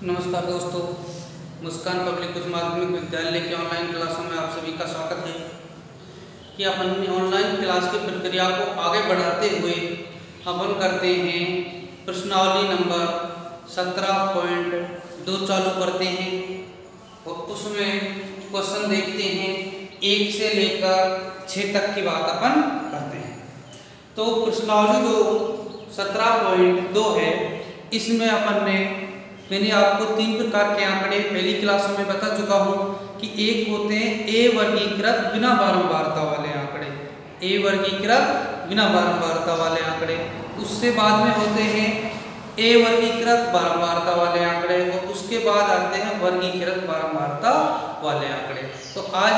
नमस्कार दोस्तों, मुस्कान पब्लिक उच्च माध्यमिक विद्यालय की ऑनलाइन क्लासों में आप सभी का स्वागत है कि अपन ऑनलाइन क्लास की प्रक्रिया को आगे बढ़ाते हुए अपन करते हैं प्रश्नावली नंबर 17.2 चालू करते हैं और उसमें क्वेश्चन देखते हैं 1 से लेकर 6 तक की बात अपन करते हैं। तो प्रश्नावली जो 17.2 है इसमें अपन ने मैंने आपको 3 प्रकार के आंकड़े पहली क्लासों में बता चुका हूँ कि एक होते हैं ए वर्गीकृत बिना बारंबारता वाले आंकड़े, ए वर्गीकृत बिना बारंबारता वाले आंकड़े, उससे बाद में होते हैं ए वर्गीकृत बारंबारता वाले आंकड़े और उसके बाद आते हैं वर्गीकृत बारंबारता वाले आंकड़े। तो आज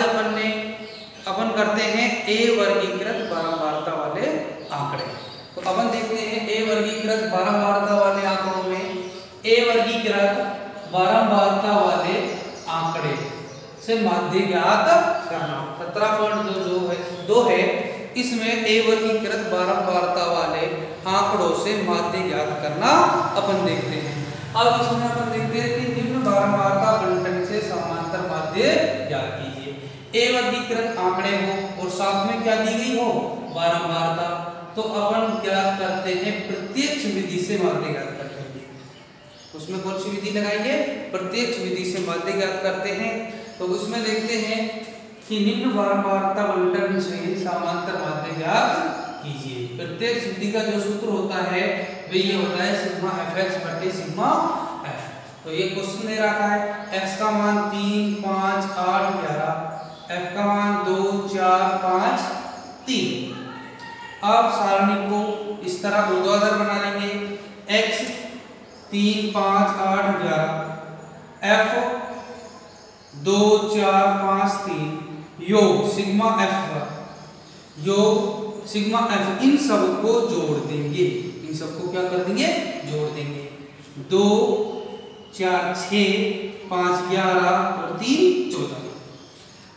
अपन करते हैं ए वर्गीकृत बारंबारता वाले आंकड़े। तो अपन देखते हैं ए वर्गीकृत बारंबारता वाले आंकड़ों में ए वर्गीकृत बारंबारता वाले आंकड़े से माध्य ज्ञात करना। 17.2 है इसमें ए वर्गीकृत बारंबारता वाले आंकड़ों से माध्य ज्ञात करना अपन देखते हैं। अब इसमें अपन देखते हैं कि निम्न बारंबारता बंटन से समांतर माध्य ज्ञात कीजिए। ए वर्गीकृत आंकड़े हो और साथ में क्या दी गई हो, बारंबारता, तो अपन ज्ञात करते हैं प्रत्यक्ष विधि से माध्य ज्ञात करते हैं। उसमें कौन सी विधि लगाएंगे, प्रत्यक्ष विधि से माध्य ज्ञात करते हैं। तो उसमें देखते हैं कि निम्न बारंबारता बंटन से समांतर माध्य ज्ञात कीजिए। प्रत्यक्ष विधि का जो सूत्र होता है वह ये होता है सिग्मा fx बटे सिग्मा f। तो ये क्वेश्चन दे रखा है x का मान 3, 5, 8, 11, f का मान 2, 4, 5, 3। अब सारणी को इस तरह ऊर्ध्वाधर बना लेंगे, x 3, 5, 8, 11, f 2, 4, 5, 3 योग सिग्मा f, योग सिग्मा f, इन सब को जोड़ देंगे। इन सबको क्या कर देंगे, जोड़ देंगे। 2, 4, 6, 5, 11 और 3, 14।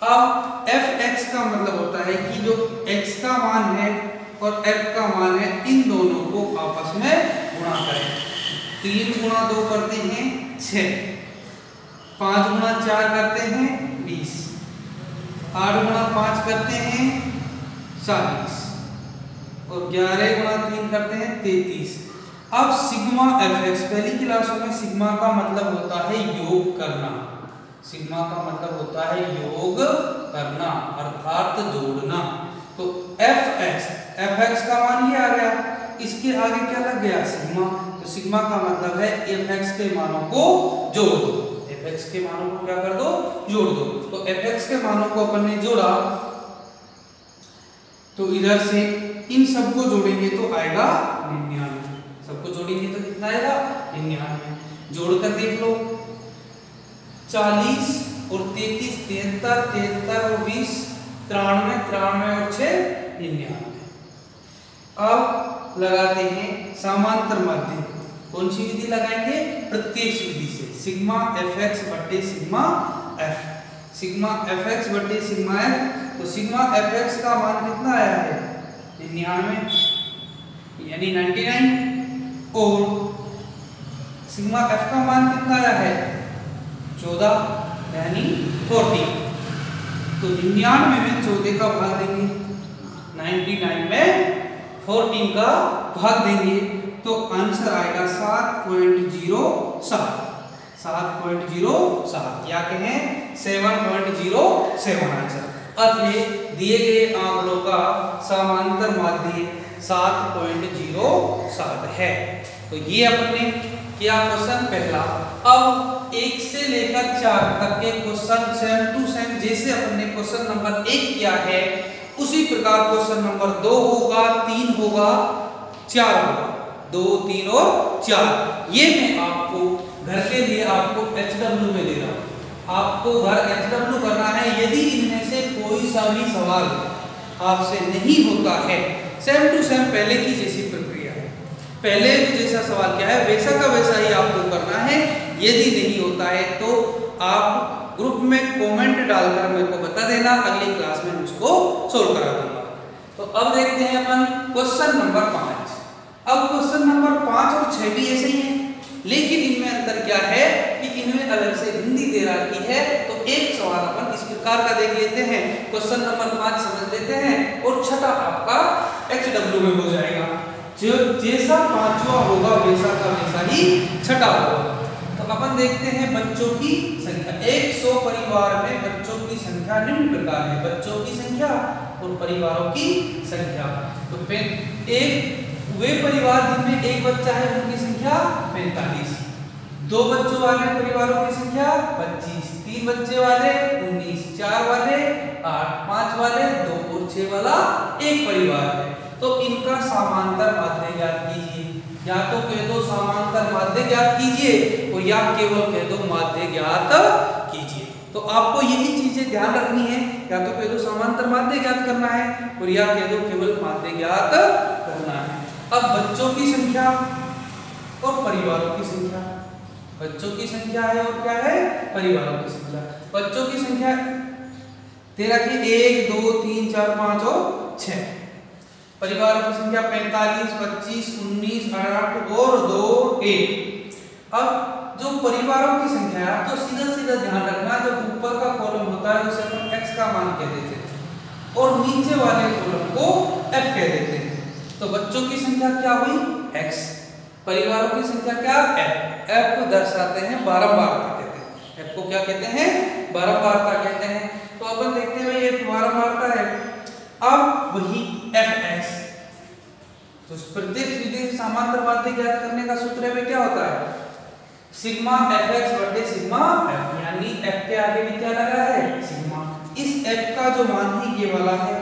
अब fx का मतलब होता है कि जो x का मान है और f का मान है इन दोनों को आपस में गुणा करें। 3 गुणा 2 करते हैं 6, 5 गुणा 4 करते हैं 20, 8 गुणा 5 करते हैं 40 और 11 गुणा 3 करते हैं 33। अब सिग्मा fx, पहली क्लासों में सिग्मा का मतलब होता है योग करना, सिग्मा का मतलब होता है योग करना अर्थात जोड़ना। तो fx का मान ये आ गया, इसके आगे क्या लग गया, सिग्मा। तो सिग्मा का मतलब है fx के मानों को जोड़ दो, fx के मानों को क्या कर दो, जोड़ दो। तो fx के मानों को अपन ने जोड़ा तो इधर से इन सबको जोड़ेंगे तो आएगा 99। सबको जोड़ेंगे तो कितना आएगा, 99। जोड़कर देख लो, 40 और 33, 73, 73 और 20, 93, 93 और 6, 99। अब लगाते हैं समांतर माध्य। कौन सी विधि लगाएंगे, प्रत्यक्ष विधि से, सिग्मा fx बटे सिग्मा f, सिग्मा fx बटे सिग्मा f। तो सिग्मा fx का मान कितना आया है, 99 यानी 99 और सिग्मा f का मान कितना आया है, 14 यानी 40। तो 99 में 14 का भाग देंगे, 99 में 14 का भाग देंगे तो आंसर आएगा 7.07, 7.07 या कहें 7.07 आंसर। अतः दिए गए आंकड़ों का समांतर माध्य 7.07 है। तो ये अपन ने किया क्वेश्चन पहला। अब 1 से लेकर 4 तक के क्वेश्चन सेम टू सेम जैसे अपन ने क्वेश्चन नंबर 1 किया है उसी प्रकार क्वेश्चन नंबर 2 होगा, 3 होगा, 4 होगा। 2, 3 और 4 ये मैं आपको घर के लिए आपको HW में दे रहा हूँ। आपको घर HW करना है। यदि इनमें से कोई सा भी सवाल आपसे नहीं होता है, सेम टू सेम पहले की जैसी प्रक्रिया है, पहले जैसा सवाल क्या है वैसा का वैसा ही आपको करना है। यदि नहीं होता है तो आप ग्रुप में कमेंट डालकर मेरे को बता देना, अगली क्लास में उसको सोल्व करा दूंगा। तो अब देखते हैं अपन क्वेश्चन नंबर 5। अब क्वेश्चन नंबर 5 और 6 भी ऐसे ही है। लेकिन इनमें अंतर क्या है कि इनमें अलग से हिंदी दे रखी है। तो एक सवाल अपन इस प्रकार का देख लेते हैं, क्वेश्चन नंबर 5 समझ लेते हैं और छठा आपका HW में हो जाएगा। जो जैसा पांचवा होगा वैसा का वैसा ही छठा होगा। तो अपन देखते हैं बच्चों की संख्या। 100 परिवार में बच्चों की संख्या निम्न प्रकार है। बच्चों की संख्या और परिवारों की संख्या। तो एक वे परिवार जिनमें एक बच्चा है उनकी संख्या 45, 2 बच्चों वाले परिवारों की संख्या 25, 3 बच्चे वाले 19, 4 वाले 8, 5 वाले 2 और 6 वाला एक परिवार है। तो इनका समांतर माध्य ज्ञात कीजिए। या तो कह दो समांतर माध्य ज्ञात कीजिए और या केवल कह दो माध्य ज्ञात कीजिए। तो आपको यही चीजें ध्यान रखनी है, या तो कह दो समांतर माध्य ज्ञात करना है और या कह दो केवल माध्य ज्ञात करना है। अब बच्चों की संख्या और परिवारों की संख्या। बच्चों की संख्या है और क्या है, परिवारों की संख्या। बच्चों की संख्या तेरा की 1 2 3 4 5 और 6। परिवारों की संख्या 45 25 19 8 और 2 1। अब जो परिवारों की संख्या है तो सीधा सीधा ध्यान रखना, जब ऊपर का कॉलम होता है उसे अपन x का मान कह देते हैं और नीचे वाले कॉलम को f कह देते हैं। तो बच्चों की संख्या क्या हुई x, परिवारों की संख्या क्या f। f को दर्शाते हैं बारंबारता कहते हैं। f को क्या कहते हैं, बारंबारता कहते हैं। तो अपन देखते हैं भाई ये बारंबारता है। अब वही fx, तो प्रत्येक विधि समांतर माध्य ज्ञात करने का सूत्र में क्या होता है, सिग्मा fx बटे सिग्मा f, यानी f के आगे भी क्या लगा है, सिग्मा। इस f का जो मान है ये वाला है,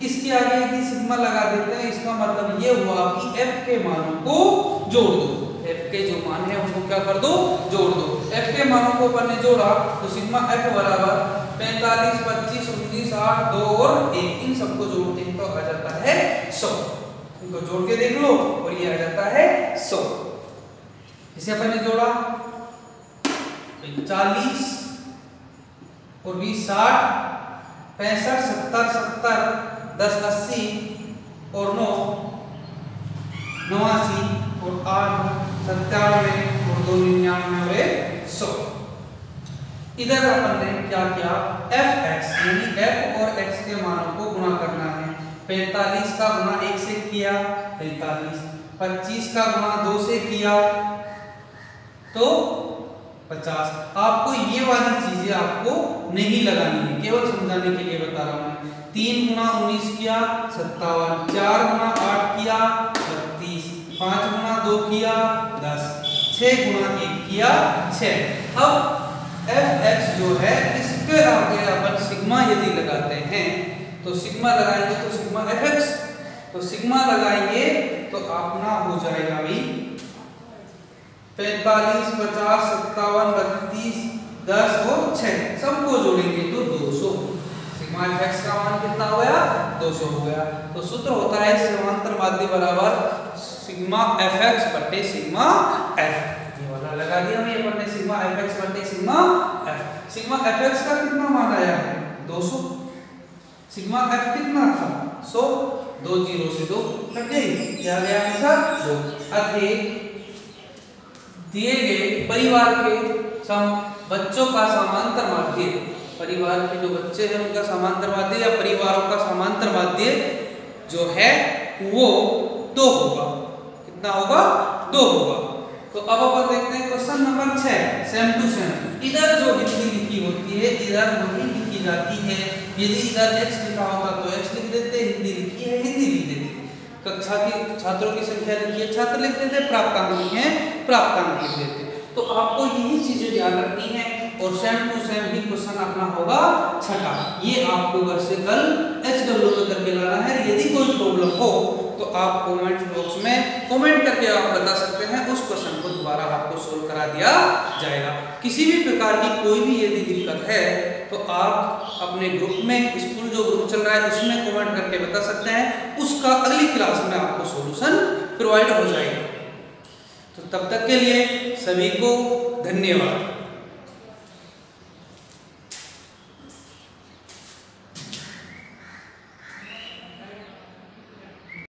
इसके आगे यदि सिग्मा लगा देते हैं इसका मतलब ये हुआ कि f के मानों को जोड़ दो। f के जो मान है उनको क्या कर दो, जोड़ दो। f के मानों को अपन ने जोड़ा तो सिग्मा f बराबर 45 25 19 8 2 और 1, इन सबको जोड़ते हैं तो आ जाता है 100। इनको जोड़ के देख लो और ये आ जाता है 100। इसे अपन ने जोड़ा 40 और 20 60 65 70 70 10 80 और 9 89 और 8 97 और 2 99 और 100। इधर अपन ने क्या किया, fx यानी f और x के मानों को गुणा करना है। 45 का गुणा 1 से किया 45, 25 का गुणा 2 से किया तो 50। आपको ये वाली चीजें आपको नहीं लगानी है, केवल समझाने के लिए बता रहा हूं। 3 गुणा 19 किया 57, 4 गुणा 8 किया 32, 5 गुणा 2 किया 10, 6 गुणा 1 किया 6। अब fx जो है इसके आगे अपन सिग्मा यदि लगाते हैं तो सिग्मा लगाएंगे तो सिग्मा fx, तो सिग्मा लगाएंगे तो अपना हो जाएगा भाई 45 50 57 32 10 और 6, सबको जोड़ेंगे तो 200। सिग्मा fx का मान कितना हो गया, 200 हो गया। तो सूत्र होता है समांतर माध्य बराबर सिग्मा fx बटे सिग्मा f। ये वाला लगा दिया मैं, अपन ने सिग्मा fx बटे सिग्मा f। सिग्मा fx का कितना मान आया है, 200। सिग्मा f कितना था, 100। 2 0 से 2 कट गई, क्या गया आंसर 2। अधिक दिए गए परिवार के बच्चों का समांतर माध्य, परिवार के जो बच्चे हैं उनका समांतर माध्य या परिवारों का समांतर माध्य जो है वो 2 होगा। कितना होगा, 2 होगा। तो अब अपन देखते हैं question number 6, same to same. इधर जो हिंदी लिखी होती है इधर वही लिखी जाती है। यदि इधर x लिखा होता तो x लिख देते, हिंदी लिखी है हिंदी लिख देते, कक्षा की छात्रों की संख्या लिखी है छात्र लिख देते, प्राप्तांक लिखे हैं प्राप्तांक लिख देते। तो आपको यही चीजें ध्यान रखनी है और सेम टू सेम ही क्वेश्चन अपना होगा छठा। ये आपको घर से कल HW में करके लाना है। यदि कोई प्रॉब्लम हो तो आप कमेंट बॉक्स में कमेंट करके आप बता सकते हैं, उस क्वेश्चन को दोबारा आपको सोल्व करा दिया जाएगा। किसी भी प्रकार की कोई भी यदि दिक्कत है तो आप अपने ग्रुप में, स्कूल जो ग्रुप चल रहा है उसमें कमेंट करके बता सकते हैं, उसका अगली क्लास में आपको सॉल्यूशन प्रोवाइड हो जाएगा। तो तब तक के लिए सभी को धन्यवाद।